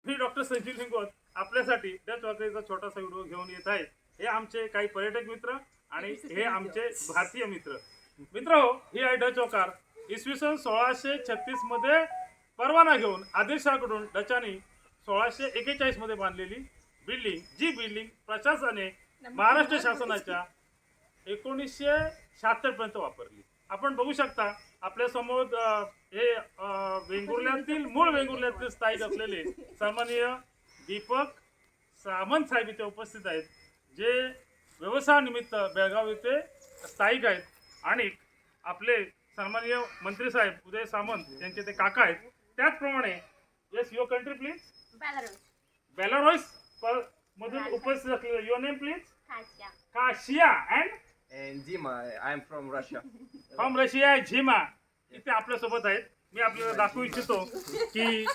मी doctor Sanjeev लिंगोत आपल्यासाठी Dutch वॉकरीचा छोटासा video घेऊन येत आहे। हे आमचे काही पर्यटक मित्र आणि हे आमचे भारतीय मित्र ही आहे डच वॉकर। इसवी सन 1636 मध्ये परवाना घेऊन आदिलशाहकडून डचांनी 1641 मध्ये बांधलेली बिल्डिंग, जी बिल्डिंग प्रशासनाने महाराष्ट्र शासनाच्या 1976 पर्यंत वापरली। आपण बघू शकता आपल्या समोर हे वेंगुर्ल्यातील मूळ वेंगुर्ल्यातील स्थायिक असलेले सन्माननीय दीपक सामंत साहेब इथे उपस्थित आहेत, जे व्यवसायानिमित्त बेळगाव येथे स्थायिक आहेत। आणि आपले सन्माननीय मंत्री साहेब उदय सामंत यांचे ते काका आहेत। त्याचप्रमाणे yes your country please. Belarus मधून उपस्थित असलेले युअर नेम प्लीज। काशिया And Dima, I'm from Russia. From Russia झिमा इथे आपल्या सोबत आहेत। मी आपल्याला दाखवू इच्छितो की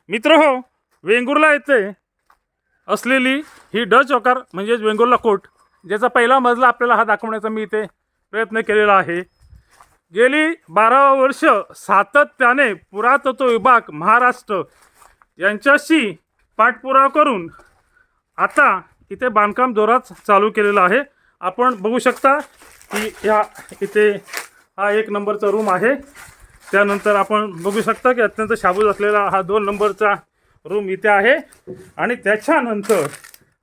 मित्र हो, वेंगुर्ला येथे असलेली ही डच वॉकर म्हणजेच वेंगुर्ला कोट, ज्याचा पहिला मजला आपल्याला हा दाखवण्याचा मी इथे प्रयत्न केलेला आहे। गेली 12 वर्ष सातत्याने पुरातत्व विभाग महाराष्ट्र यांच्याशी पाठपुरावा करून आता इथे बांधकाम जोरात चालू केलेलं आहे। आपण बघू शकता की या इथे हा 1 नंबरचा रूम आहे। त्यानंतर आपण बघू शकता की अत्यंत शाबूत असलेला हा 2 नंबरचा रूम इथे आहे। आणि त्याच्यानंतर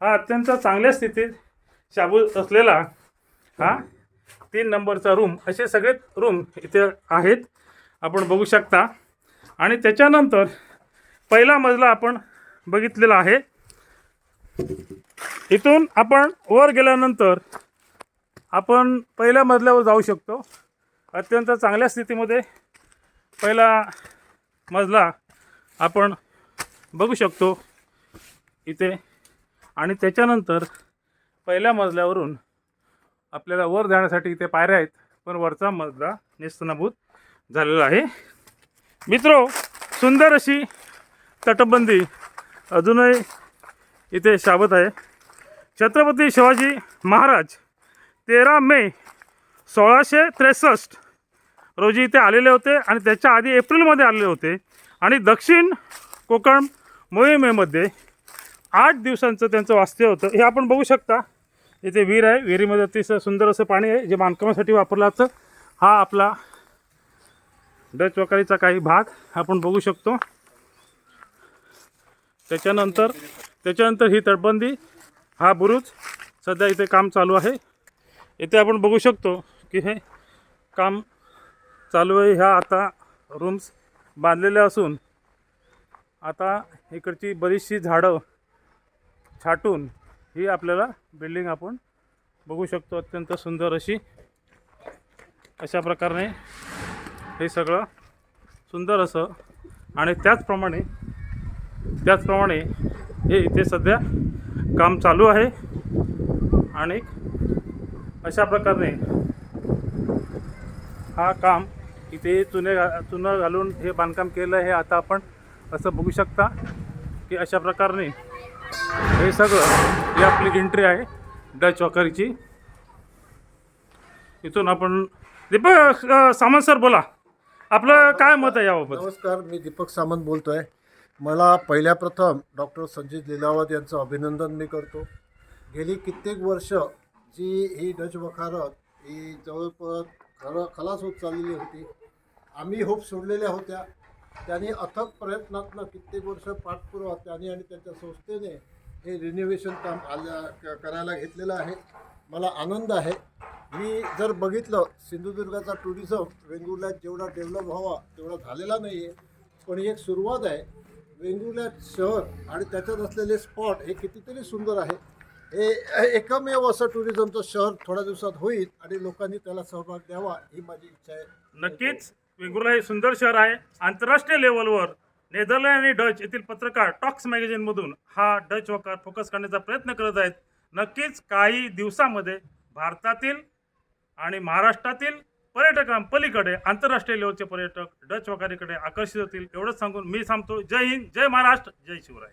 हा अत्यंत चांगल्या स्थितीत शाबूत असलेला हा 3 नंबरचा रूम, असे सगळे रूम इथे आहेत आपण बघू शकता। आणि त्याच्यानंतर पहिला मजला आपण बघितलेला आहे। इथून आपण वर गेल्यानंतर आपण पहिल्या मजल्यावर जाऊ शकतो। अत्यंत चांगल्या स्थितीमध्ये पहिला मजला आपण बघू शकतो इथे। आणि त्याच्यानंतर पहिल्या मजल्यावरून आपल्याला वर जाण्यासाठी इथे पायऱ्या आहेत, पण वरचा मजला नेस्तनाबूत झालेला आहे। मित्रो, सुंदर अशी तटबंदी अजूनही इथे शाबत आहे। छत्रपती शिवाजी महाराज 13 मे 1663 रोजी इथे आलेले होते आणि त्याच्या आधी एप्रिलमध्ये आलेले होते। आणि दक्षिण कोकण मोहिमेमध्ये 8 दिवसांचं त्यांचं वास्तव्य होतं। हे आपण बघू शकता इथे विहीर आहे, विहिरीमध्ये अतिशय सुंदर असं पाणी आहे जे बांधकामासाठी वापरलं जातं। हा आपला डच वॉकरीचा काही भाग आपण बघू शकतो। त्याच्यानंतर ही तटबंदी, हा बुरुज सध्या इथे काम चालू आहे। इथे आपण बघू शकतो की हे काम चालू आहे। ह्या आता रूम्स बांधलेल्या असून आता इकडची बरीचशी झाडं छाटून ही आपल्याला बिल्डिंग आपण बघू शकतो। अत्यंत सुंदर अशी अशा प्रकारे हे सगळं सुंदर असं। आणि त्याचप्रमाणे हे इथे सध्या काम चालू आहे। आणि अशा प्रकारे हा काम इथे चुनं घालून हे बांधकाम केलं आहे। आता आपण असं बघू शकता की अशा प्रकारे हे सगळं ही आपली एंट्री आहे डच वॉकरची। इथून आपण दीपक सामंत सर बोला, आपलं काय मत आहे याबाबत? नमस्कार, मी दीपक सामंत बोलतोय। मला पहिल्या प्रथम डॉक्टर संजीव लिलावत यांचं अभिनंदन मी करतो। गेली कित्येक वर्ष जी ही डच वखारत ही जवळपास खलास होत चाललेली होती। आम्ही होप सोडलेल्या होत्या। त्यांनी अथक प्रयत्नातनं कित्येक वर्ष पाठपुरावा त्यांनी आणि त्यांच्या संस्थेने हे रिनोव्हेशन काम करायला घेतलेलं आहे। मला आनंद आहे। मी जर बघितलं सिंधुदुर्गाचा टुरिझम वेंगुर्ल्यात जेवढा डेव्हलप व्हावा तेवढा झालेला नाही आहे, पण ही एक सुरुवात आहे। वेंगुर्ल्यात शहर आणि त्याच्यात असलेले स्पॉट हे कितीतरी सुंदर आहे। हे एकमेव असं टुरिझमचं शहर थोड्या दिवसात होईल आणि लोकांनी त्याला सहभाग द्यावा ही माझी इच्छा आहे। नक्कीच वेंगुर्ला हे सुंदर शहर आहे। आंतरराष्ट्रीय लेवलवर नेदरलँड आणि डच येथील पत्रकार टॉक्स मॅगझिनमधून हा डच वॉकर फोकस करण्याचा प्रयत्न करत आहेत। नक्कीच काही दिवसामध्ये भारतातील आणि महाराष्ट्रातील पर्यटकांपलीकडे आंतरराष्ट्रीय लेवलचे पर्यटक डच वॉकरीकडे आकर्षित होतील, एवढंच सांगून मी थांबतो। जय हिंद, जय महाराष्ट्र, जय शिवराय।